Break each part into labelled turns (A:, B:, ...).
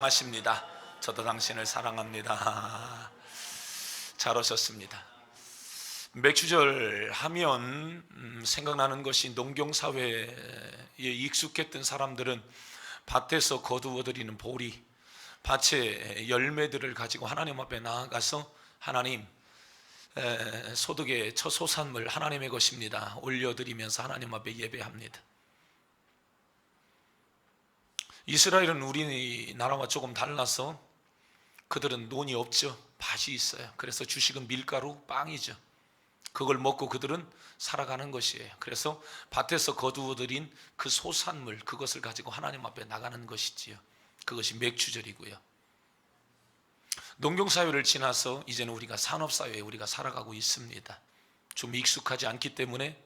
A: 사랑하십니다. 저도 당신을 사랑합니다. 잘 오셨습니다. 맥주절 하면 생각나는 것이 농경사회에 익숙했던 사람들은 밭에서 거두어들이는 보리, 밭의 열매들을 가지고 하나님 앞에 나아가서 하나님, 소득의 첫 소산물 하나님의 것입니다 올려드리면서 하나님 앞에 예배합니다. 이스라엘은 우리나라와 조금 달라서 그들은 논이 없죠. 밭이 있어요. 그래서 주식은 밀가루, 빵이죠. 그걸 먹고 그들은 살아가는 것이에요. 그래서 밭에서 거두어들인 그 소산물, 그것을 가지고 하나님 앞에 나가는 것이지요. 그것이 맥주절이고요. 농경사회를 지나서 이제는 우리가 산업사회에 우리가 살아가고 있습니다. 좀 익숙하지 않기 때문에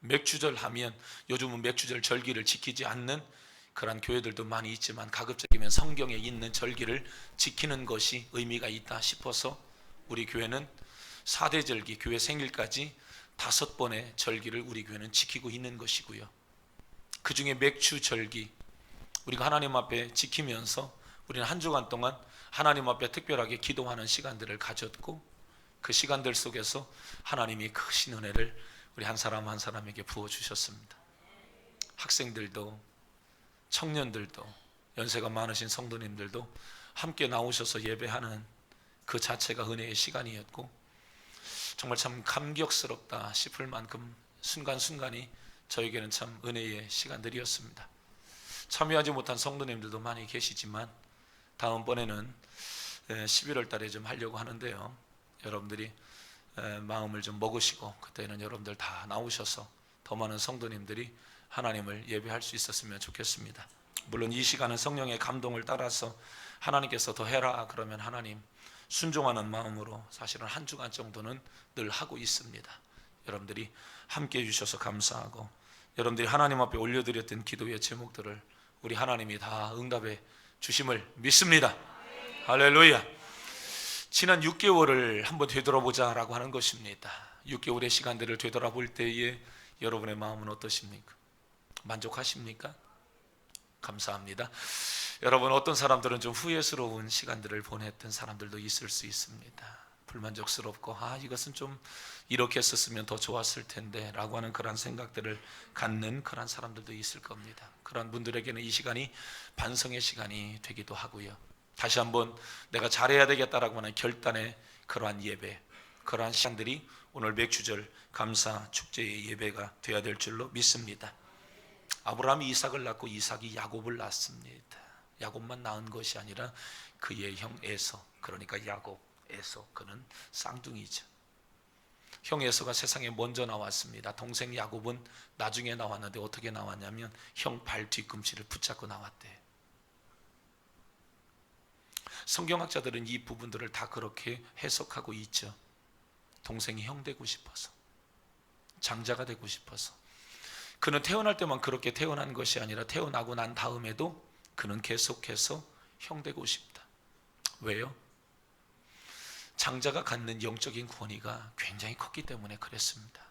A: 맥주절 하면, 요즘은 맥주절 절기를 지키지 않는 그런 교회들도 많이 있지만, 가급적이면 성경에 있는 절기를 지키는 것이 의미가 있다 싶어서 우리 교회는 4대 절기, 교회 생일까지 5번의 절기를 우리 교회는 지키고 있는 것이고요. 그 중에 맥주 절기, 우리가 하나님 앞에 지키면서 우리는 한 주간 동안 하나님 앞에 특별하게 기도하는 시간들을 가졌고, 그 시간들 속에서 하나님이 크신 은혜를 우리 한 사람 한 사람에게 부어주셨습니다. 학생들도, 청년들도, 연세가 많으신 성도님들도 함께 나오셔서 예배하는 그 자체가 은혜의 시간이었고, 정말 참 감격스럽다 싶을 만큼 순간순간이 저에게는 참 은혜의 시간들이었습니다. 참여하지 못한 성도님들도 많이 계시지만 다음번에는 11월 달에 좀 하려고 하는데요, 여러분들이 마음을 좀 먹으시고 그때는 여러분들 다 나오셔서 더 많은 성도님들이 하나님을 예배할 수 있었으면 좋겠습니다. 물론 이 시간은 성령의 감동을 따라서 하나님께서 더 해라 그러면 하나님 순종하는 마음으로 사실은 한 주간 정도는 늘 하고 있습니다. 여러분들이 함께 해주셔서 감사하고, 여러분들이 하나님 앞에 올려드렸던 기도의 제목들을 우리 하나님이 다 응답해 주심을 믿습니다. 할렐루야. 지난 6개월을 한번 되돌아보자 라고 하는 것입니다. 6개월의 시간들을 되돌아볼 때에 여러분의 마음은 어떠십니까? 만족하십니까? 감사합니다. 여러분, 어떤 사람들은 좀 후회스러운 시간들을 보냈던 사람들도 있을 수 있습니다. 불만족스럽고 이것은 좀 이렇게 했었으면 더 좋았을 텐데 라고 하는 그런 생각들을 갖는 그런 사람들도 있을 겁니다. 그런 분들에게는 이 시간이 반성의 시간이 되기도 하고요, 다시 한번 내가 잘해야 되겠다라고 하는 결단의 그러한 예배, 그러한 시간들이 오늘 맥주절 감사 축제의 예배가 되어야 될 줄로 믿습니다. 아브라함이 이삭을 낳고 이삭이 야곱을 낳습니다. 야곱만 낳은 것이 아니라 그의 형 에서, 그러니까 야곱, 에서, 그는 쌍둥이죠. 형 에서가 세상에 먼저 나왔습니다. 동생 야곱은 나중에 나왔는데 어떻게 나왔냐면 형 발 뒤꿈치를 붙잡고 나왔대요. 성경학자들은 이 부분들을 다 그렇게 해석하고 있죠. 동생이 형 되고 싶어서, 장자가 되고 싶어서. 그는 태어날 때만 그렇게 태어난 것이 아니라 태어나고 난 다음에도 그는 계속해서 형 되고 싶다. 왜요? 장자가 갖는 영적인 권위가 굉장히 컸기 때문에 그랬습니다.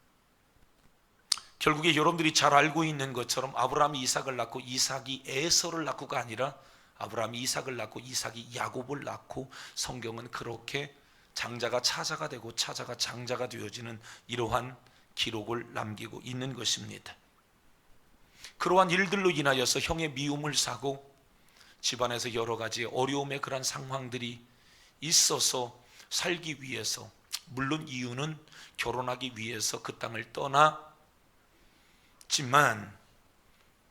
A: 결국에 여러분들이 잘 알고 있는 것처럼 아브라함이 이삭을 낳고 이삭이 에서를 낳고가 아니라 아브라함이 이삭을 낳고 이삭이 야곱을 낳고, 성경은 그렇게 장자가 차자가 되고 차자가 장자가 되어지는 이러한 기록을 남기고 있는 것입니다. 그러한 일들로 인하여서 형의 미움을 사고 집안에서 여러 가지 어려움의 그런 상황들이 있어서 살기 위해서, 물론 이유는 결혼하기 위해서 그 땅을 떠났지만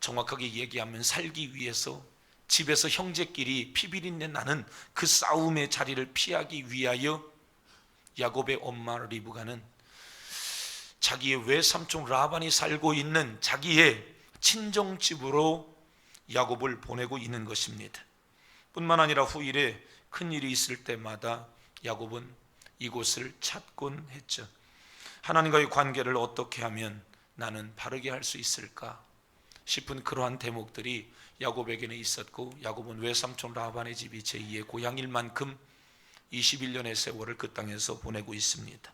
A: 정확하게 얘기하면 살기 위해서 집에서 형제끼리 피비린내 나는 그 싸움의 자리를 피하기 위하여 야곱의 엄마 리브가는 자기의 외삼촌 라반이 살고 있는 자기의 친정집으로 야곱을 보내고 있는 것입니다. 뿐만 아니라 후일에 큰일이 있을 때마다 야곱은 이곳을 찾곤 했죠. 하나님과의 관계를 어떻게 하면 나는 바르게 할 수 있을까 싶은 그러한 대목들이 야곱에게는 있었고, 야곱은 외삼촌 라반의 집이 제2의 고향일 만큼 21년의 세월을 그 땅에서 보내고 있습니다.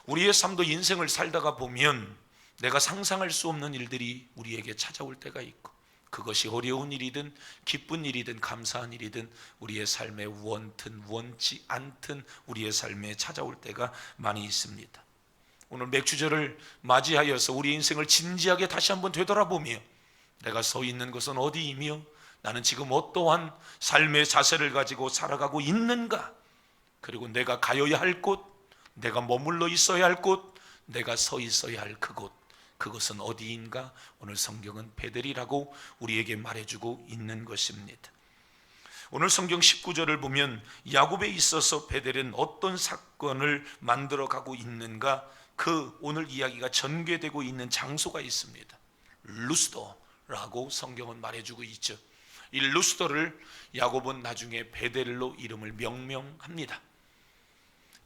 A: 우리의 삶도 인생을 살다가 보면 내가 상상할 수 없는 일들이 우리에게 찾아올 때가 있고, 그것이 어려운 일이든 기쁜 일이든 감사한 일이든 우리의 삶에 원든 원치 않든 우리의 삶에 찾아올 때가 많이 있습니다. 오늘 맥주절을 맞이하여서 우리 인생을 진지하게 다시 한번 되돌아보며 내가 서 있는 것은 어디이며 나는 지금 어떠한 삶의 자세를 가지고 살아가고 있는가, 그리고 내가 가야 할 곳, 내가 머물러 있어야 할 곳, 내가 서 있어야 할 그곳, 그것은 어디인가? 오늘 성경은 베델이라고 우리에게 말해주고 있는 것입니다. 오늘 성경 19절을 보면 야곱에 있어서 베델은 어떤 사건을 만들어가고 있는가, 그 오늘 이야기가 전개되고 있는 장소가 있습니다. 루스더라고 성경은 말해주고 있죠. 이 루스더를 야곱은 나중에 베델로 이름을 명명합니다.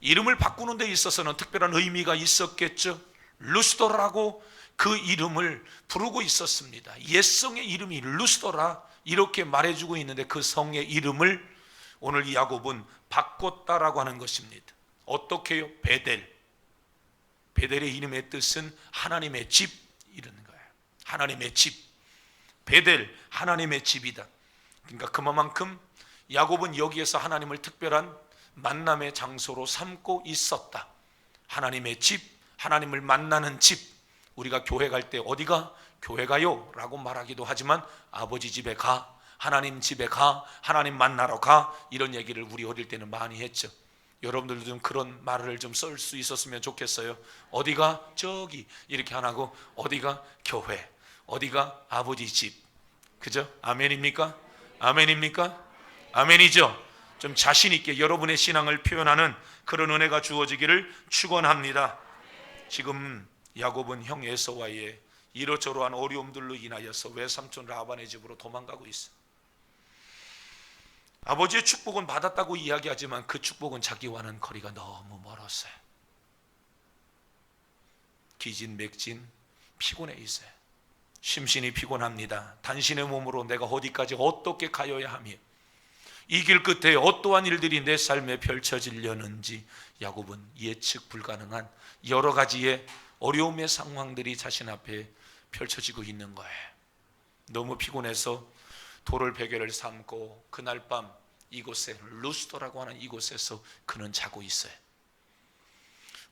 A: 이름을 바꾸는 데 있어서는 특별한 의미가 있었겠죠. 루스더라고 그 이름을 부르고 있었습니다. 옛성의 이름이 루스더라 이렇게 말해주고 있는데 그 성의 이름을 오늘 이 야곱은 바꿨다라고 하는 것입니다. 어떻게요? 베델. 베델의 이름의 뜻은 하나님의 집 이러는 거예요. 하나님의 집. 베델, 하나님의 집이다. 그러니까 그만큼 야곱은 여기에서 하나님을 특별한 만남의 장소로 삼고 있었다. 하나님의 집, 하나님을 만나는 집. 우리가 교회 갈 때 어디가? 교회 가요 라고 말하기도 하지만 아버지 집에 가, 하나님 집에 가, 하나님 만나러 가, 이런 얘기를 우리 어릴 때는 많이 했죠. 여러분들도 좀 그런 말을 좀 쓸 수 있었으면 좋겠어요. 어디가? 저기 이렇게 안 하고 어디가? 교회, 어디가? 아버지 집. 그죠? 아멘입니까? 아멘입니까? 아멘이죠. 좀 자신 있게 여러분의 신앙을 표현하는 그런 은혜가 주어지기를 축원합니다. 지금 야곱은 형 에서와의 이러저러한 어려움들로 인하여서 외삼촌 라반의 집으로 도망가고 있어. 아버지의 축복은 받았다고 이야기하지만 그 축복은 자기와는 거리가 너무 멀었어요. 기진맥진 피곤해 있어요. 심신이 피곤합니다. 당신의 몸으로 내가 어디까지 어떻게 가야 하며 이 길 끝에 어떠한 일들이 내 삶에 펼쳐지려는지 야곱은 예측 불가능한 여러 가지의 어려움의 상황들이 자신 앞에 펼쳐지고 있는 거예요. 너무 피곤해서 돌을 베개를 삼고 그날 밤 이곳에 루스더라고 하는 이곳에서 그는 자고 있어요.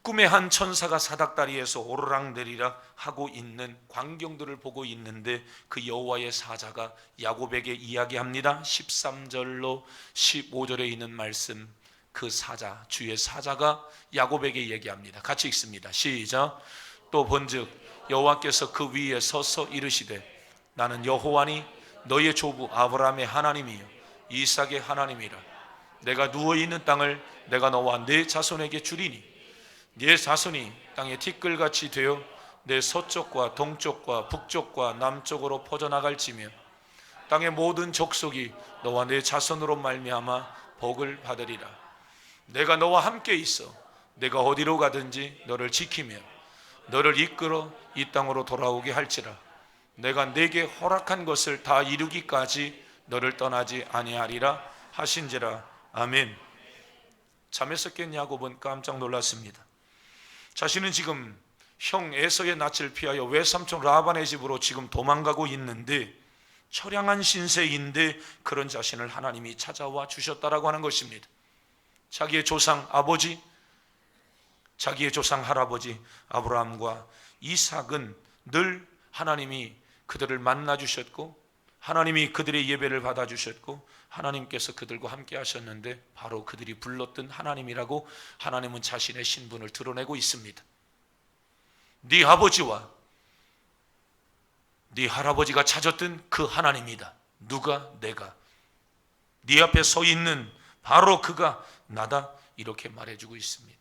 A: 꿈에 한 천사가 사닥다리에서 오르락내리락 하고 있는 광경들을 보고 있는데 그 여호와의 사자가 야곱에게 이야기합니다. 13절로 15절에 있는 말씀, 그 사자, 주의 사자가 야곱에게 얘기합니다. 같이 읽습니다. 시작. 또 본즉 여호와께서 그 위에 서서 이르시되 나는 여호와니 너의 조부 아브라함의 하나님이요 이삭의 하나님이라. 내가 누워있는 땅을 내가 너와 네 자손에게 주리니 네 자손이 땅의 티끌같이 되어 내 서쪽과 동쪽과 북쪽과 남쪽으로 퍼져나갈지며 땅의 모든 족속이 너와 내 자손으로 말미암아 복을 받으리라. 내가 너와 함께 있어 내가 어디로 가든지 너를 지키며 너를 이끌어 이 땅으로 돌아오게 할지라. 내가 네게 허락한 것을 다 이루기까지 너를 떠나지 아니하리라 하신지라. 아멘. 잠에서 깬 야곱은 깜짝 놀랐습니다. 자신은 지금 형 에서의 낯을 피하여 외삼촌 라반의 집으로 지금 도망가고 있는데 처량한 신세인데 그런 자신을 하나님이 찾아와 주셨다라고 하는 것입니다. 자기의 조상 아버지, 자기의 조상 할아버지 아브라함과 이삭은 늘 하나님이 그들을 만나 주셨고 하나님이 그들의 예배를 받아 주셨고 하나님께서 그들과 함께 하셨는데 바로 그들이 불렀던 하나님이라고 하나님은 자신의 신분을 드러내고 있습니다. 네 아버지와 네 할아버지가 찾았던 그 하나님이다. 누가? 내가. 네 앞에 서 있는 바로 그가 나다. 이렇게 말해주고 있습니다.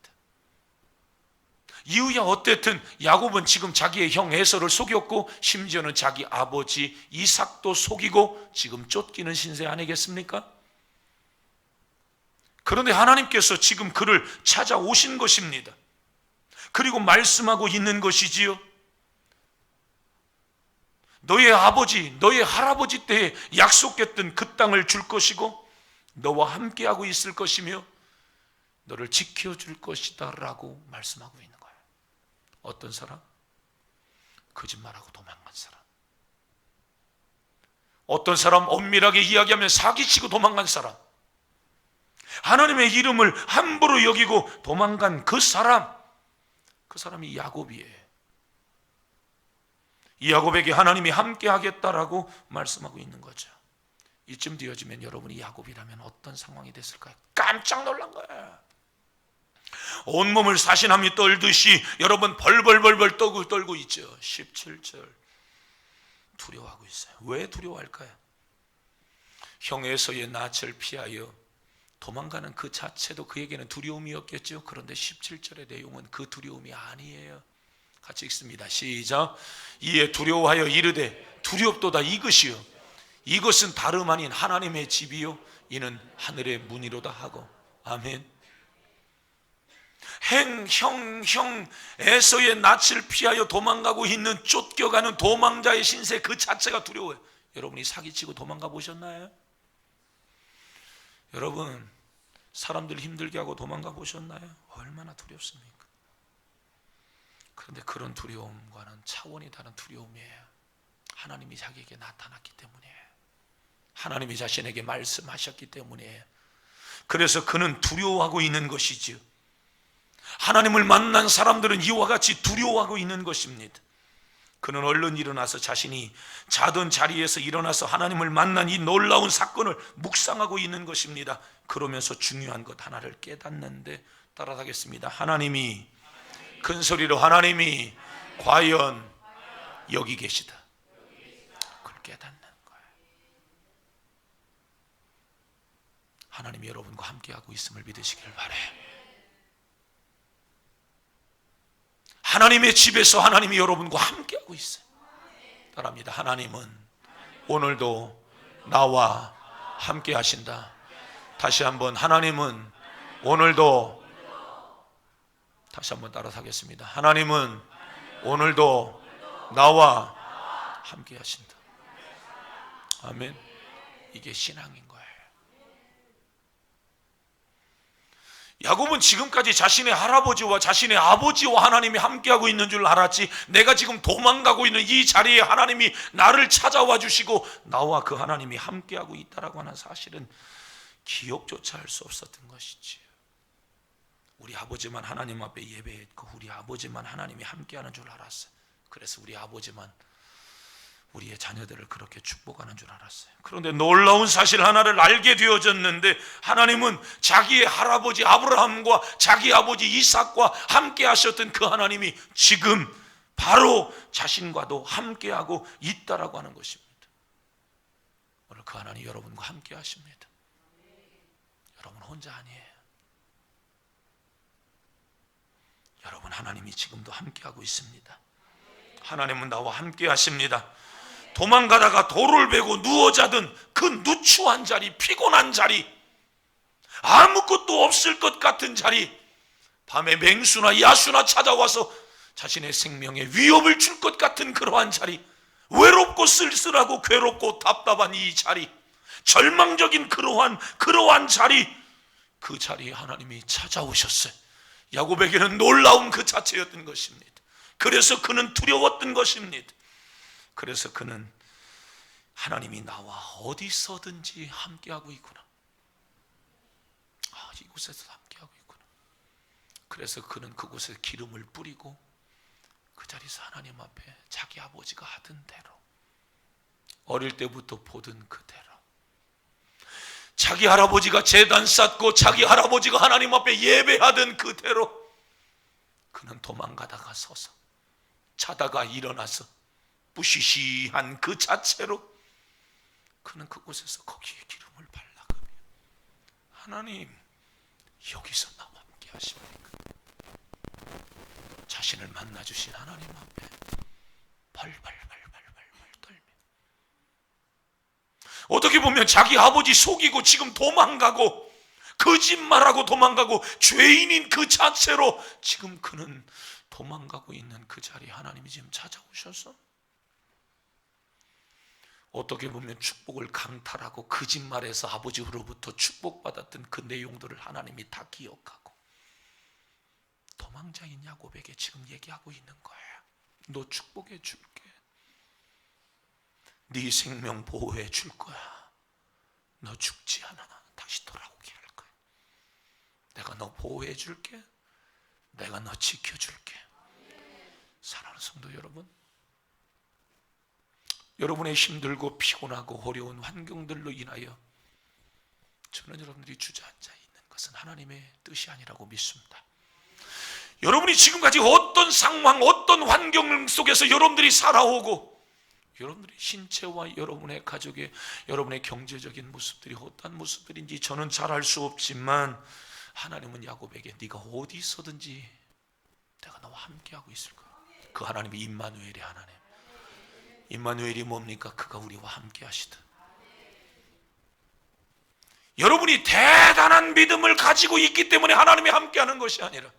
A: 이유야 어쨌든 야곱은 지금 자기의 형 에서를 속였고 심지어는 자기 아버지 이삭도 속이고 지금 쫓기는 신세 아니겠습니까? 그런데 하나님께서 지금 그를 찾아오신 것입니다. 그리고 말씀하고 있는 것이지요. 너의 아버지, 너의 할아버지 때에 약속했던 그 땅을 줄 것이고 너와 함께하고 있을 것이며 너를 지켜줄 것이다 라고 말씀하고 있는 거예요. 어떤 사람? 거짓말하고 도망간 사람. 어떤 사람 엄밀하게 이야기하면 사기치고 도망간 사람, 하나님의 이름을 함부로 여기고 도망간 그 사람이 야곱이에요. 이 야곱에게 하나님이 함께 하겠다라고 말씀하고 있는 거죠. 이쯤 되어지면 여러분이 야곱이라면 어떤 상황이 됐을까요? 깜짝 놀란 거예요. 온몸을 사신함이 떨듯이 여러분 벌벌벌벌 떨고 있죠. 17절 두려워하고 있어요. 왜 두려워할까요? 형 에서의 낯을 피하여 도망가는 그 자체도 그에게는 두려움이었겠죠. 그런데 17절의 내용은 그 두려움이 아니에요. 같이 읽습니다. 시작. 이에 두려워하여 이르되 두렵도다 이것이요 이것은 다름 아닌 하나님의 집이요 이는 하늘의 문이로다 하고. 아멘. 형 에서의 낯을 피하여 도망가고 있는, 쫓겨가는 도망자의 신세 그 자체가 두려워요. 여러분이 사기치고 도망가 보셨나요? 여러분 사람들 힘들게 하고 도망가 보셨나요? 얼마나 두렵습니까? 그런데 그런 두려움과는 차원이 다른 두려움이에요. 하나님이 자기에게 나타났기 때문이에요. 하나님이 자신에게 말씀하셨기 때문이에요. 그래서 그는 두려워하고 있는 것이지요. 하나님을 만난 사람들은 이와 같이 두려워하고 있는 것입니다. 그는 얼른 일어나서 자신이 자던 자리에서 일어나서 하나님을 만난 이 놀라운 사건을 묵상하고 있는 것입니다. 그러면서 중요한 것 하나를 깨닫는데, 따라하겠습니다. 하나님이, 큰 소리로 하나님이 과연 여기 계시다. 그걸 깨닫는 거예요. 하나님이 여러분과 함께하고 있음을 믿으시길 바라요. 하나님의 집에서 하나님이 여러분과 함께하고 있어요. 따라합니다. 하나님은 오늘도 나와 함께 하신다. 다시 한번, 하나님은 오늘도, 다시 한번 따라서 하겠습니다. 하나님은 오늘도 나와 함께 하신다. 아멘. 이게 신앙인 거예요. 야곱은 지금까지 자신의 할아버지와 자신의 아버지와 하나님이 함께하고 있는 줄 알았지, 내가 지금 도망가고 있는 이 자리에 하나님이 나를 찾아와 주시고 나와 그 하나님이 함께하고 있다라고 하는 사실은 기억조차 할 수 없었던 것이지요. 우리 아버지만 하나님 앞에 예배했고 우리 아버지만 하나님이 함께하는 줄 알았어요. 그래서 우리 아버지만 우리의 자녀들을 그렇게 축복하는 줄 알았어요. 그런데 놀라운 사실 하나를 알게 되어졌는데, 하나님은 자기의 할아버지 아브라함과 자기 아버지 이삭과 함께 하셨던 그 하나님이 지금 바로 자신과도 함께하고 있다라고 하는 것입니다. 오늘 그 하나님 여러분과 함께 하십니다. 여러분 혼자 아니에요. 여러분 하나님이 지금도 함께하고 있습니다. 하나님은 나와 함께 하십니다. 도망가다가 돌을 베고 누워 자던 그 누추한 자리, 피곤한 자리, 아무것도 없을 것 같은 자리, 밤에 맹수나 야수나 찾아와서 자신의 생명에 위협을 줄 것 같은 그러한 자리, 외롭고 쓸쓸하고 괴롭고 답답한 이 자리, 절망적인 그러한 자리, 그 자리에 하나님이 찾아오셨어요. 야곱에게는 놀라운 그 자체였던 것입니다. 그래서 그는 두려웠던 것입니다. 그래서 그는 하나님이 나와 어디서든지 함께하고 있구나, 이곳에서 함께하고 있구나. 그래서 그는 그곳에 기름을 뿌리고 그 자리에서 하나님 앞에 자기 아버지가 하던 대로, 어릴 때부터 보던 그대로, 자기 할아버지가 제단 쌓고 자기 할아버지가 하나님 앞에 예배하던 그대로 그는 도망가다가 서서, 자다가 일어나서 부시시한 그 자체로 그는 그곳에서 거기에 기름을 발라가며, 하나님 여기서 나와 함께 하십니까? 자신을 만나주신 하나님 앞에 벌벌벌벌벌 떨며, 어떻게 보면 자기 아버지 속이고 지금 도망가고 거짓말하고 도망가고 죄인인 그 자체로 지금 그는 도망가고 있는 그 자리에 하나님이 지금 찾아오셔서 어떻게 보면 축복을 강탈하고 거짓말해서 아버지로부터 축복받았던 그 내용들을 하나님이 다 기억하고 도망자인 야곱에게 지금 얘기하고 있는 거예요. 너 축복해 줄게. 네 생명 보호해 줄 거야. 너 죽지 않아. 다시 돌아오게 할 거야. 내가 너 보호해 줄게. 내가 너 지켜줄게. 사랑하는 성도 여러분, 여러분의 힘들고 피곤하고 어려운 환경들로 인하여 저는 여러분들이 주저앉아 있는 것은 하나님의 뜻이 아니라고 믿습니다. 여러분이 지금까지 어떤 상황, 어떤 환경 속에서 여러분들이 살아오고 여러분들의 신체와 여러분의 가족의, 여러분의 경제적인 모습들이 어떤 모습들인지 저는 잘 알 수 없지만 하나님은 야곱에게 네가 어디 있어든지 내가 너와 함께하고 있을 거야. 그 하나님이 임마누엘의 하나님. 임마누엘이 뭡니까? 그가 우리와 함께 하시다. 여러분이 대단한 믿음을 가지고 있기 때문에 하나님이 함께하는 것이 아니라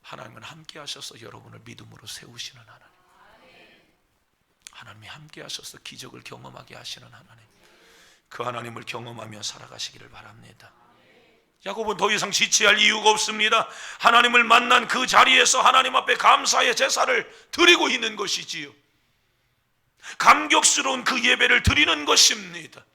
A: 하나님은 함께 하셔서 여러분을 믿음으로 세우시는 하나님. 하나님이 함께 하셔서 기적을 경험하게 하시는 하나님. 그 하나님을 경험하며 살아가시기를 바랍니다. 야곱은 더 이상 지체할 이유가 없습니다. 하나님을 만난 그 자리에서 하나님 앞에 감사의 제사를 드리고 있는 것이지요. 감격스러운 그 예배를 드리는 것입니다.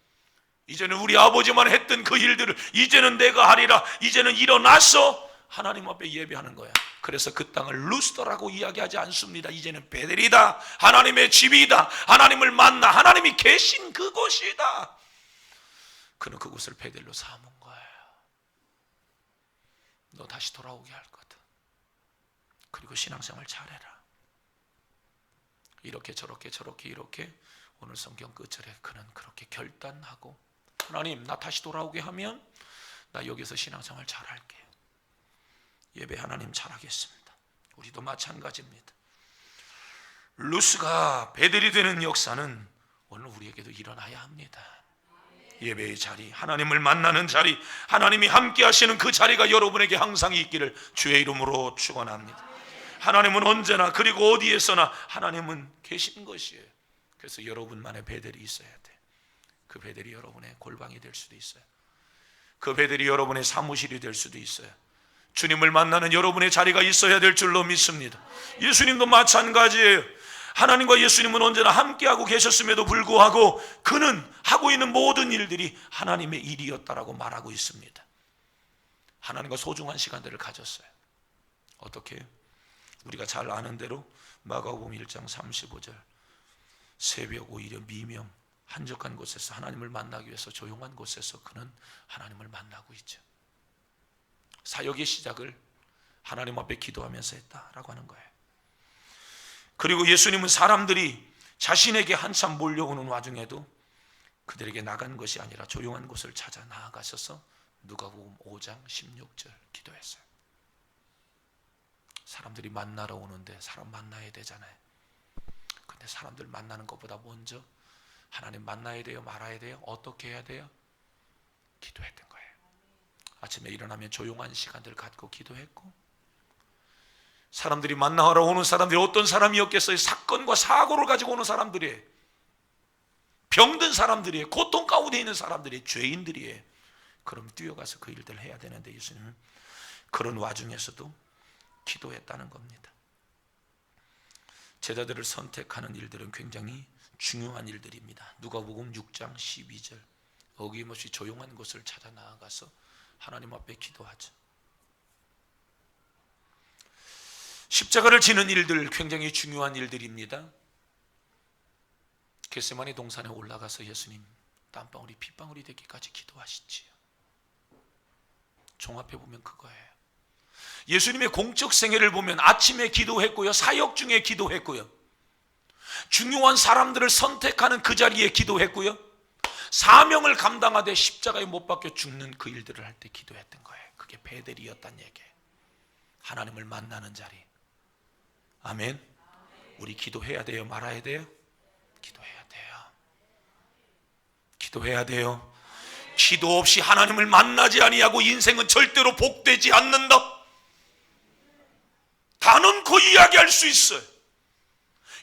A: 이제는 우리 아버지만 했던 그 일들을 이제는 내가 하리라. 이제는 일어나서 하나님 앞에 예배하는 거야. 그래서 그 땅을 루스더라고 이야기하지 않습니다. 이제는 베델이다. 하나님의 집이다. 하나님을 만나 하나님이 계신 그곳이다. 그는 그곳을 베델로 삼은 거예요. 너 다시 돌아오게 할 거다. 그리고 신앙생활 잘해라. 이렇게 저렇게 이렇게 오늘 성경 끝절에 그는 그렇게 결단하고 하나님 나 다시 돌아오게 하면 나 여기서 신앙생활 잘할게. 예배 하나님 잘하겠습니다. 우리도 마찬가지입니다. 루스가 베델이 되는 역사는 오늘 우리에게도 일어나야 합니다. 예배의 자리, 하나님을 만나는 자리, 하나님이 함께 하시는 그 자리가 여러분에게 항상 있기를 주의 이름으로 축원합니다. 하나님은 언제나 그리고 어디에서나 하나님은 계신 것이에요. 그래서 여러분만의 베델이 있어야 돼. 그 베델이 여러분의 골방이 될 수도 있어요. 그 베델이 여러분의 사무실이 될 수도 있어요. 주님을 만나는 여러분의 자리가 있어야 될 줄로 믿습니다. 예수님도 마찬가지예요. 하나님과 예수님은 언제나 함께하고 계셨음에도 불구하고 그는 하고 있는 모든 일들이 하나님의 일이었다라고 말하고 있습니다. 하나님과 소중한 시간들을 가졌어요. 어떻게? 우리가 잘 아는 대로 마가복음 1장 35절 새벽 오히려 미명 한적한 곳에서 하나님을 만나기 위해서 조용한 곳에서 그는 하나님을 만나고 있죠. 사역의 시작을 하나님 앞에 기도하면서 했다라고 하는 거예요. 그리고 예수님은 사람들이 자신에게 한참 몰려오는 와중에도 그들에게 나간 것이 아니라 조용한 곳을 찾아 나아가셔서 누가복음 5장 16절 기도했어요. 사람들이 만나러 오는데 사람 만나야 되잖아요. 근데 사람들 만나는 것보다 먼저 하나님 만나야 돼요? 말아야 돼요? 어떻게 해야 돼요? 기도했던 거예요. 아침에 일어나면 조용한 시간들을 갖고 기도했고, 사람들이 만나러 오는 사람들이 어떤 사람이었겠어요? 사건과 사고를 가지고 오는 사람들이에요. 병든 사람들이에요. 고통 가운데 있는 사람들이에요. 죄인들이에요. 그럼 뛰어가서 그 일들을 해야 되는데 예수님은 그런 와중에서도 기도했다는 겁니다. 제자들을 선택하는 일들은 굉장히 중요한 일들입니다. 누가복음 6장 12절 어김없이 조용한 곳을 찾아 나아가서 하나님 앞에 기도하죠. 십자가를 지는 일들 굉장히 중요한 일들입니다. 겟세마네 동산에 올라가서 예수님 땀방울이 핏방울이 되기까지 기도하시지요. 종합해 보면 그거예요. 예수님의 공적 생애를 보면 아침에 기도했고요, 사역 중에 기도했고요, 중요한 사람들을 선택하는 그 자리에 기도했고요, 사명을 감당하되 십자가에 못 박혀 죽는 그 일들을 할 때 기도했던 거예요. 그게 베델이었단 얘기예요. 하나님을 만나는 자리. 아멘. 우리 기도해야 돼요? 말아야 돼요? 기도해야 돼요. 기도해야 돼요. 기도 없이 하나님을 만나지 아니하고 인생은 절대로 복되지 않는다. 단언코 이야기할 수 있어요.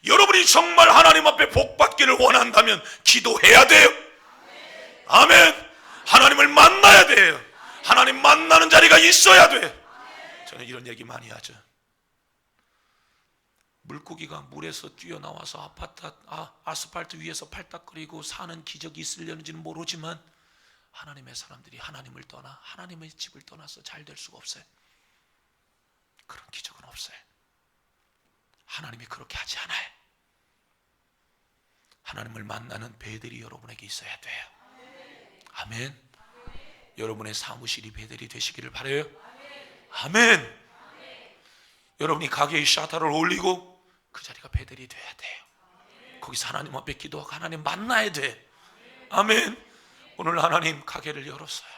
A: 여러분이 정말 하나님 앞에 복받기를 원한다면 기도해야 돼요. 아멘. 하나님을 만나야 돼요. 하나님 만나는 자리가 있어야 돼요. 저는 이런 얘기 많이 하죠. 물고기가 물에서 뛰어나와서 아스팔트 위에서 팔딱거리고 사는 기적이 있으려는지는 모르지만 하나님의 사람들이 하나님을 떠나 하나님의 집을 떠나서 잘 될 수가 없어요. 그런 기적은 없어요. 하나님이 그렇게 하지 않아요. 하나님을 만나는 배들이 여러분에게 있어야 돼요. 아멘. 여러분의 사무실이 배들이 되시기를 바라요. 아멘. 여러분이 가게의 샤터를 올리고 그 자리가 배들이 돼야 돼요. 거기서 하나님 앞에 기도하고 하나님 만나야 돼. 아멘. 오늘 하나님 가게를 열었어요.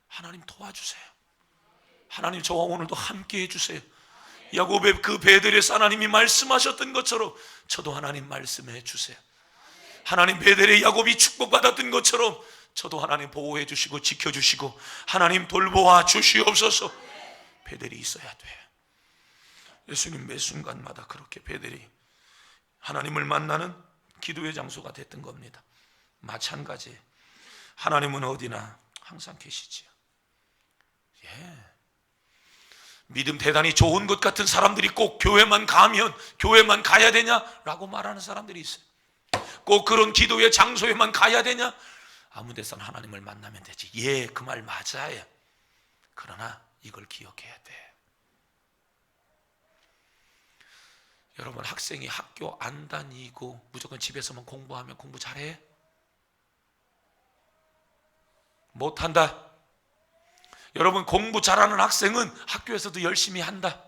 A: 하나님 도와주세요. 하나님 저와 오늘도 함께 해주세요. 야곱의 그 베델에서 하나님이 말씀하셨던 것처럼 저도 하나님 말씀해 주세요. 하나님 베델의 야곱이 축복받았던 것처럼 저도 하나님 보호해 주시고 지켜주시고 하나님 돌보아 주시옵소서. 베델이 있어야 돼요. 예수님 매 순간마다 그렇게 베델이 하나님을 만나는 기도의 장소가 됐던 겁니다. 마찬가지 하나님은 어디나 항상 계시지요. 믿음 대단히 좋은 것 같은 사람들이 꼭 교회만 가면 교회만 가야 되냐라고 말하는 사람들이 있어요. 꼭 그런 기도의 장소에만 가야 되냐? 아무 데서나 하나님을 만나면 되지. 그 말 맞아요. 그러나 이걸 기억해야 돼. 여러분, 학생이 학교 안 다니고 무조건 집에서만 공부하면 공부 잘해? 못한다. 여러분, 공부 잘하는 학생은 학교에서도 열심히 한다.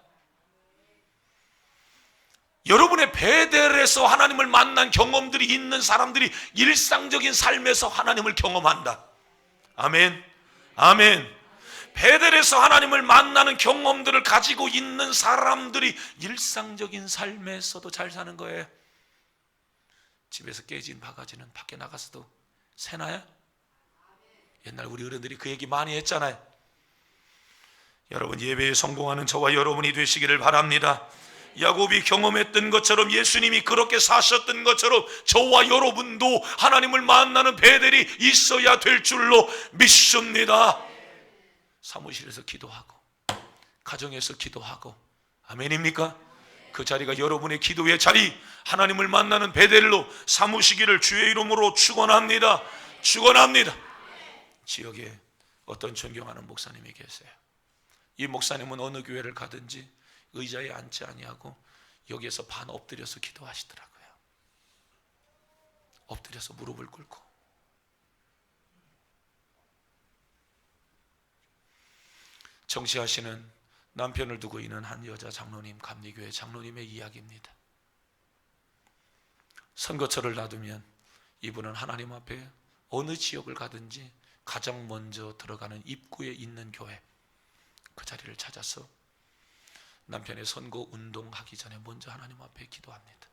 A: 여러분의 베델에서 하나님을 만난 경험들이 있는 사람들이 일상적인 삶에서 하나님을 경험한다. 아멘. 아멘. 베델에서 하나님을 만나는 경험들을 가지고 있는 사람들이 일상적인 삶에서도 잘 사는 거예요. 집에서 깨진 바가지는 밖에 나가서도 새나요? 옛날 우리 어른들이 그 얘기 많이 했잖아요. 여러분, 예배에 성공하는 저와 여러분이 되시기를 바랍니다. 야곱이 경험했던 것처럼, 예수님이 그렇게 사셨던 것처럼 저와 여러분도 하나님을 만나는 베델이 있어야 될 줄로 믿습니다. 사무실에서 기도하고 가정에서 기도하고, 아멘입니까? 그 자리가 여러분의 기도의 자리, 하나님을 만나는 베델로 삼으시기를 주의 이름으로 축원합니다. 축원합니다. 지역에 어떤 존경하는 목사님이 계세요. 이 목사님은 어느 교회를 가든지 의자에 앉지 아니하고 여기에서 반 엎드려서 기도하시더라고요. 엎드려서 무릎을 꿇고. 정시하시는 남편을 두고 있는 한 여자 장로님, 감리교회 장로님의 이야기입니다. 선거철을 놔두면 이분은 하나님 앞에 어느 지역을 가든지 가장 먼저 들어가는 입구에 있는 교회, 그 자리를 찾아서 남편의 선거 운동하기 전에 먼저 하나님 앞에 기도합니다.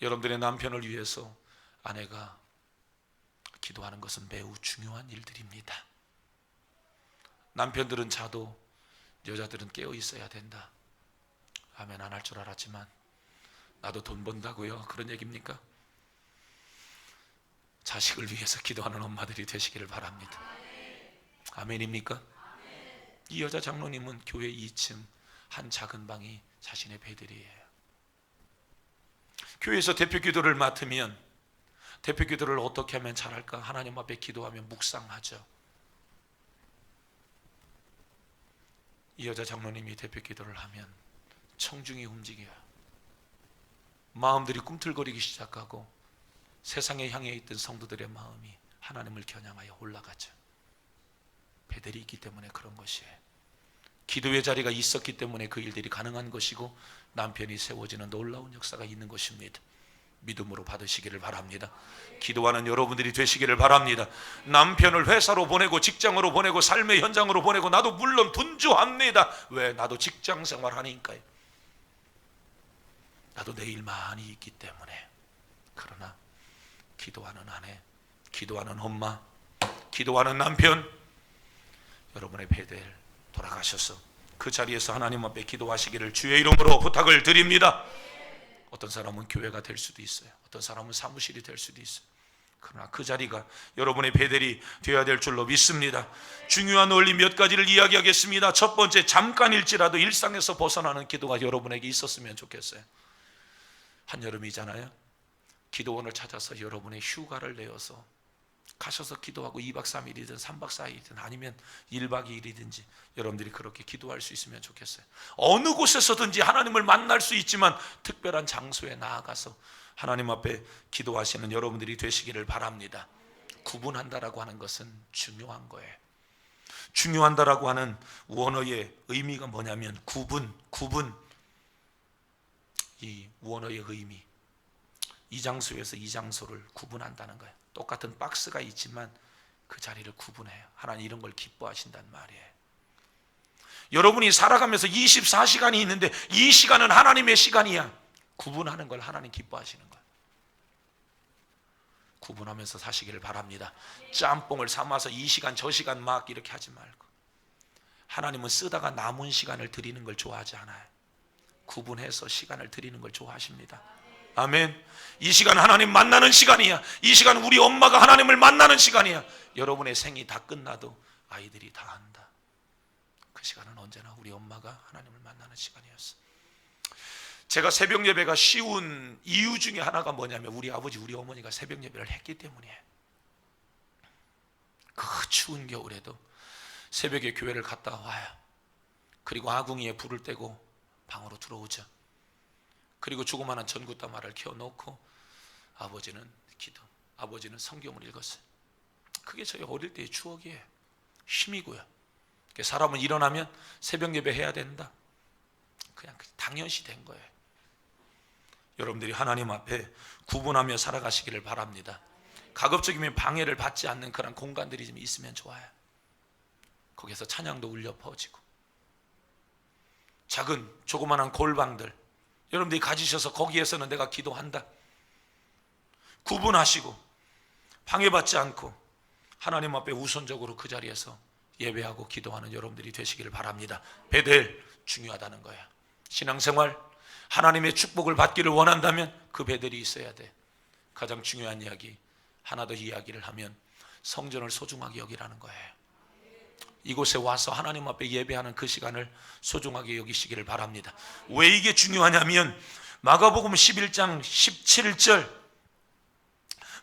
A: 여러분들의 남편을 위해서 아내가 기도하는 것은 매우 중요한 일들입니다. 남편들은 자도 여자들은 깨어 있어야 된다. 아멘. 안 할 줄 알았지만 나도 돈 번다고요, 그런 얘기입니까? 자식을 위해서 기도하는 엄마들이 되시기를 바랍니다. 아멘입니까? 이 여자 장로님은 교회 2층 한 작은 방이 자신의 베델이에요. 교회에서 대표 기도를 맡으면 대표 기도를 어떻게 하면 잘할까? 하나님 앞에 기도하며 묵상하죠. 이 여자 장로님이 대표 기도를 하면 청중이 움직여요. 마음들이 꿈틀거리기 시작하고 세상에 향해 있던 성도들의 마음이 하나님을 겨냥하여 올라가죠. 베델이 있기 때문에 그런 것이에요. 기도의 자리가 있었기 때문에 그 일들이 가능한 것이고 남편이 세워지는 놀라운 역사가 있는 것입니다. 믿음으로 받으시기를 바랍니다. 기도하는 여러분들이 되시기를 바랍니다. 남편을 회사로 보내고 직장으로 보내고 삶의 현장으로 보내고 나도 물론 분주합니다. 왜? 나도 직장 생활하니까요. 나도 내일 많이 있기 때문에. 그러나 기도하는 아내, 기도하는 엄마, 기도하는 남편, 여러분의 베델 돌아가셔서 그 자리에서 하나님 앞에 기도하시기를 주의 이름으로 부탁을 드립니다. 어떤 사람은 교회가 될 수도 있어요. 어떤 사람은 사무실이 될 수도 있어요. 그러나 그 자리가 여러분의 베델이 되어야 될 줄로 믿습니다. 중요한 원리 몇 가지를 이야기하겠습니다. 첫 번째, 잠깐일지라도 일상에서 벗어나는 기도가 여러분에게 있었으면 좋겠어요. 한여름이잖아요. 기도원을 찾아서 여러분의 휴가를 내어서 가셔서 기도하고 2박 3일이든 3박 4일이든 아니면 1박 2일이든지 여러분들이 그렇게 기도할 수 있으면 좋겠어요. 어느 곳에서든지 하나님을 만날 수 있지만 특별한 장소에 나아가서 하나님 앞에 기도하시는 여러분들이 되시기를 바랍니다. 구분한다라고 하는 것은 중요한 거예요. 중요한다라고 하는 원어의 의미가 뭐냐면 구분. 이 원어의 의미, 이 장소에서 이 장소를 구분한다는 거예요. 똑같은 박스가 있지만 그 자리를 구분해요. 하나님 이런 걸 기뻐하신단 말이에요. 여러분이 살아가면서 24시간이 있는데 이 시간은 하나님의 시간이야. 구분하는 걸 하나님 기뻐하시는 거예요. 구분하면서 사시기를 바랍니다. 짬뽕을 삼아서 이 시간 저 시간 막 이렇게 하지 말고, 하나님은 쓰다가 남은 시간을 드리는 걸 좋아하지 않아요. 구분해서 시간을 드리는 걸 좋아하십니다. 아멘. 이 시간 하나님 만나는 시간이야. 이 시간 우리 엄마가 하나님을 만나는 시간이야. 여러분의 생이 다 끝나도 아이들이 다 안다. 그 시간은 언제나 우리 엄마가 하나님을 만나는 시간이었어. 제가 새벽 예배가 쉬운 이유 중에 하나가 뭐냐면 우리 아버지 우리 어머니가 새벽 예배를 했기 때문이에요. 그 추운 겨울에도 새벽에 교회를 갔다 와요. 그리고 아궁이에 불을 떼고 방으로 들어오죠. 그리고 조그마한 전구다마를 켜놓고 아버지는 기도, 아버지는 성경을 읽었어요. 그게 저희 어릴 때의 추억이에요. 힘이고요. 사람은 일어나면 새벽 예배 해야 된다, 그냥 당연시 된 거예요. 여러분들이 하나님 앞에 구분하며 살아가시기를 바랍니다. 가급적이면 방해를 받지 않는 그런 공간들이 좀 있으면 좋아요. 거기서 찬양도 울려 퍼지고, 작은 조그만한 골방들 여러분들이 가지셔서 거기에서는 내가 기도한다, 구분하시고 방해받지 않고 하나님 앞에 우선적으로 그 자리에서 예배하고 기도하는 여러분들이 되시기를 바랍니다. 베델 중요하다는 거야. 신앙생활 하나님의 축복을 받기를 원한다면 그 베델이 있어야 돼. 가장 중요한 이야기 하나 더 이야기를 하면 성전을 소중하게 여기라는 거예요. 이곳에 와서 하나님 앞에 예배하는 그 시간을 소중하게 여기시기를 바랍니다. 왜 이게 중요하냐면 마가복음 11장 17절,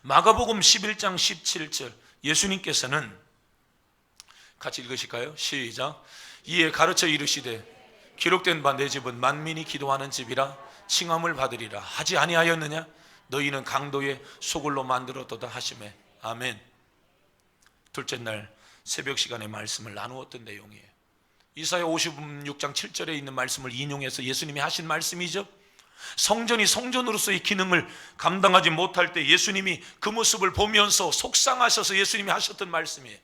A: 마가복음 11장 17절 예수님께서는 같이 읽으실까요? 시작. 이에 가르쳐 이르시되 기록된 바 내 집은 만민이 기도하는 집이라 칭함을 받으리라 하지 아니하였느냐? 너희는 강도의 소굴로 만들었도다 하시매. 아멘. 둘째 날 새벽 시간에 말씀을 나누었던 내용이에요. 이사야 56장 7절에 있는 말씀을 인용해서 예수님이 하신 말씀이죠. 성전이 성전으로서의 기능을 감당하지 못할 때 예수님이 그 모습을 보면서 속상하셔서 예수님이 하셨던 말씀이에요.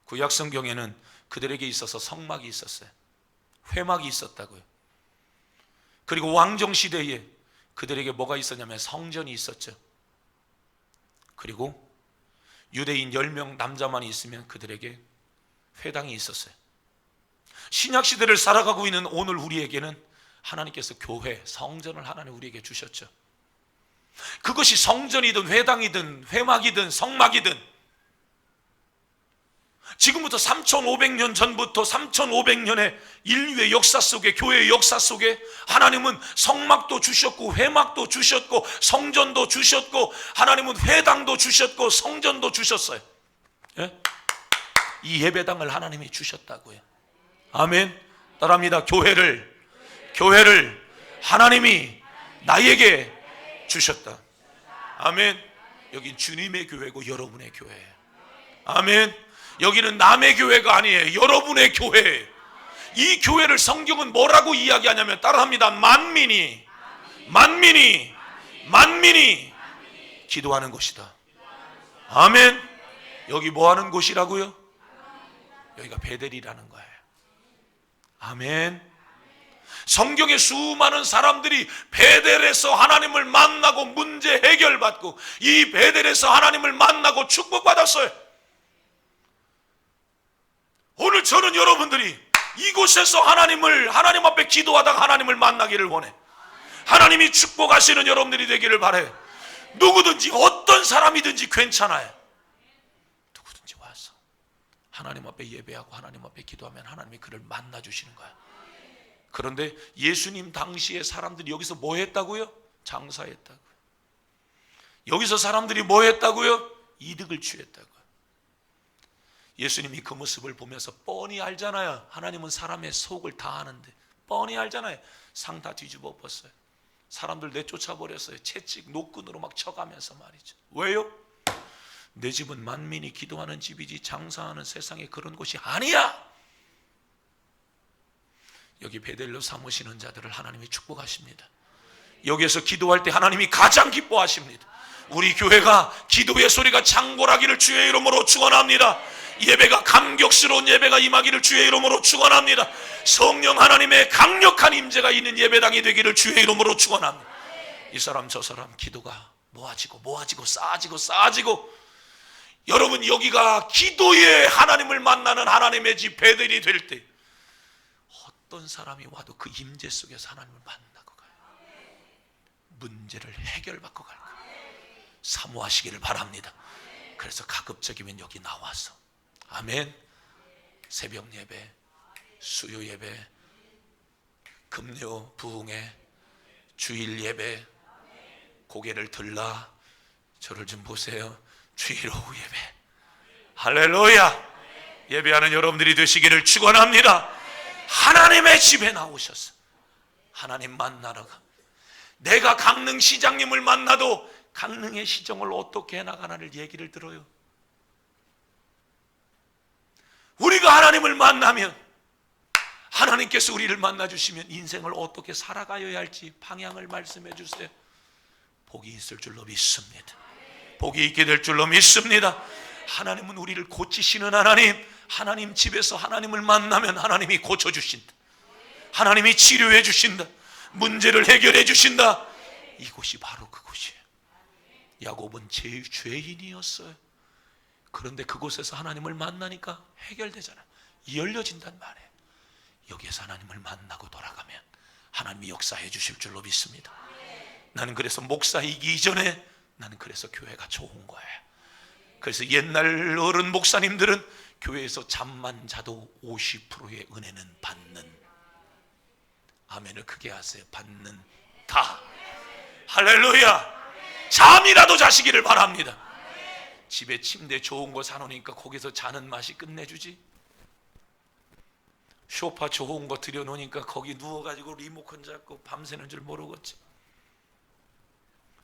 A: 구약 성경에는 그들에게 있어서 성막이 있었어요. 회막이 있었다고요. 그리고 왕정 시대에 그들에게 뭐가 있었냐면 성전이 있었죠. 그리고 유대인 10명 남자만 있으면 그들에게 회당이 있었어요. 신약 시대를 살아가고 있는 오늘 우리에게는 하나님께서 교회, 성전을 하나님 우리에게 주셨죠. 그것이 성전이든 회당이든 회막이든 성막이든 지금부터 3,500년 전부터 3,500년의 인류의 역사 속에, 교회의 역사 속에 하나님은 성막도 주셨고 회막도 주셨고 성전도 주셨고 하나님은 회당도 주셨고 성전도 주셨어요. 예? 이 예배당을 하나님이 주셨다고요. 아멘. 따라합니다. 교회를 하나님이 나에게 주셨다. 아멘. 여긴 주님의 교회고 여러분의 교회예요. 아멘. 여기는 남의 교회가 아니에요. 여러분의 교회. 이 교회를 성경은 뭐라고 이야기하냐면 따라합니다. 만민이 기도하는 곳이다. 아멘. 여기 뭐 하는 곳이라고요? 여기가 베델이라는 거예요. 아멘. 성경의 수많은 사람들이 베델에서 하나님을 만나고 문제 해결받고 이 베델에서 하나님을 만나고 축복받았어요. 오늘 저는 여러분들이 이곳에서 하나님 앞에 기도하다가 하나님을 만나기를 원해. 하나님이 축복하시는 여러분들이 되기를 바래. 누구든지 어떤 사람이든지 괜찮아요. 누구든지 와서 하나님 앞에 예배하고 하나님 앞에 기도하면 하나님이 그를 만나 주시는 거야. 그런데 예수님 당시에 사람들이 여기서 뭐 했다고요? 장사했다고요. 여기서 사람들이 뭐 했다고요? 이득을 취했다고요. 예수님이 그 모습을 보면서 뻔히 알잖아요. 하나님은 사람의 속을 다 아는데 뻔히 알잖아요. 상 다 뒤집어 엎었어요. 사람들 내쫓아버렸어요. 채찍 노끈으로 막 쳐가면서 말이죠. 왜요? 내 집은 만민이 기도하는 집이지 장사하는 세상에 그런 곳이 아니야. 여기 베델로 삼으시는 자들을 하나님이 축복하십니다. 여기에서 기도할 때 하나님이 가장 기뻐하십니다. 우리 교회가 기도의 소리가 장골하기를 주의 이름으로 축원합니다. 예배가 감격스러운 예배가 임하기를 주의 이름으로 축원합니다. 성령 하나님의 강력한 임재가 있는 예배당이 되기를 주의 이름으로 축원합니다. 이 사람 저 사람 기도가 모아지고 쌓아지고 여러분 여기가 기도의 하나님을 만나는 하나님의 집 베델이 될 때 어떤 사람이 와도 그 임재 속에서 하나님을 만나고 가요. 문제를 해결받고 갈 거예요. 사모하시기를 바랍니다. 그래서 가급적이면 여기 나와서 아멘. 새벽 예배, 수요 예배, 금요 부흥회, 주일 예배, 고개를 들라 저를 좀 보세요. 주일 오후 예배, 할렐루야. 예배하는 여러분들이 되시기를 축원합니다. 하나님의 집에 나오셔서 하나님 만나러 가. 내가 강릉 시장님을 만나도 강릉의 시정을 어떻게 해나가나를 얘기를 들어요. 우리가 하나님을 만나면 하나님께서 우리를 만나주시면 인생을 어떻게 살아가야 할지 방향을 말씀해 주세요. 복이 있을 줄로 믿습니다. 복이 있게 될 줄로 믿습니다. 하나님은 우리를 고치시는 하나님, 하나님 집에서 하나님을 만나면 하나님이 고쳐주신다. 하나님이 치료해 주신다. 문제를 해결해 주신다. 이곳이 바로 그곳이에요. 야곱은 죄인이었어요. 그런데 그곳에서 하나님을 만나니까 해결되잖아요. 열려진단 말이에요. 여기에서 하나님을 만나고 돌아가면 하나님이 역사해 주실 줄로 믿습니다. 나는 그래서 목사이기 이전에 나는 그래서 교회가 좋은 거예요. 그래서 옛날 어른 목사님들은 교회에서 잠만 자도 50%의 은혜는 받는, 아멘을 크게 하세요. 받는 다. 할렐루야. 잠이라도 자시기를 바랍니다. 집에 침대 좋은 거 사놓으니까 거기서 자는 맛이 끝내주지. 소파 좋은 거 들여놓으니까 거기 누워가지고 리모컨 잡고 밤새는 줄 모르겠지.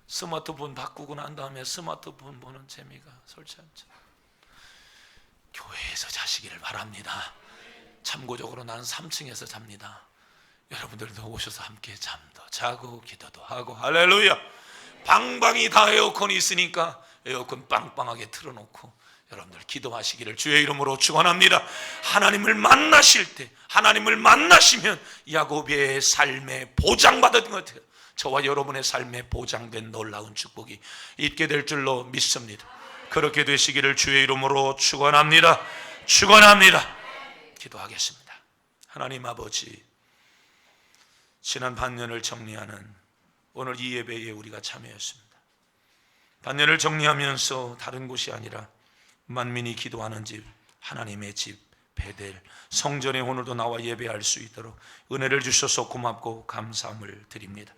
A: 스마트폰 바꾸고 난 다음에 스마트폰 보는 재미가 솔치 않죠. 교회에서 자시기를 바랍니다. 참고적으로 나는 3층에서 잡니다. 여러분들도 오셔서 함께 잠도 자고 기도도 하고, 할렐루야. 방방이 다 에어컨이 있으니까 에어컨 빵빵하게 틀어놓고 여러분들 기도하시기를 주의 이름으로 축원합니다. 하나님을 만나실 때, 하나님을 만나시면 야곱의 삶에 보장받은 것 같아요. 저와 여러분의 삶에 보장된 놀라운 축복이 있게 될 줄로 믿습니다. 그렇게 되시기를 주의 이름으로 축원합니다. 축원합니다. 기도하겠습니다. 하나님 아버지, 지난 반년을 정리하는 오늘 이 예배에 우리가 참여했습니다. 반년을 정리하면서 다른 곳이 아니라 만민이 기도하는 집, 하나님의 집 베델 성전에 오늘도 나와 예배할 수 있도록 은혜를 주셔서 고맙고 감사함을 드립니다.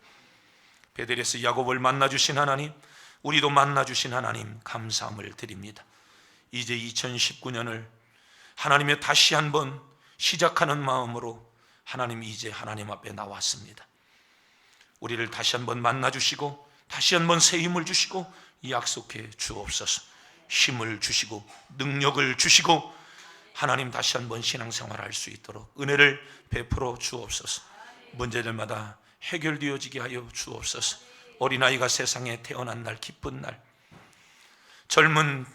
A: 베델에서 야곱을 만나주신 하나님, 우리도 만나주신 하나님 감사함을 드립니다. 이제 2019년을 하나님의 다시 한번 시작하는 마음으로 하나님이 이제 하나님 앞에 나왔습니다. 우리를 다시 한번 만나주시고 다시 한번 새 힘을 주시고 약속해 주옵소서. 힘을 주시고 능력을 주시고 하나님 다시 한번 신앙생활할 수 있도록 은혜를 베풀어 주옵소서. 문제들마다 해결되어지게 하여 주옵소서. 어린아이가 세상에 태어난 날 기쁜 날, 젊은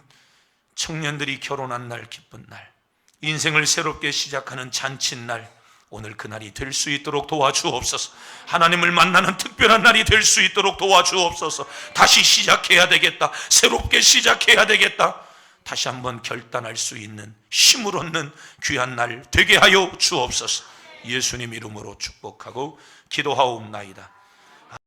A: 청년들이 결혼한 날 기쁜 날, 인생을 새롭게 시작하는 잔칫날, 오늘 그날이 될 수 있도록 도와주옵소서. 하나님을 만나는 특별한 날이 될 수 있도록 도와주옵소서. 다시 시작해야 되겠다, 새롭게 시작해야 되겠다, 다시 한번 결단할 수 있는 힘을 얻는 귀한 날 되게 하여 주옵소서. 예수님 이름으로 축복하고 기도하옵나이다.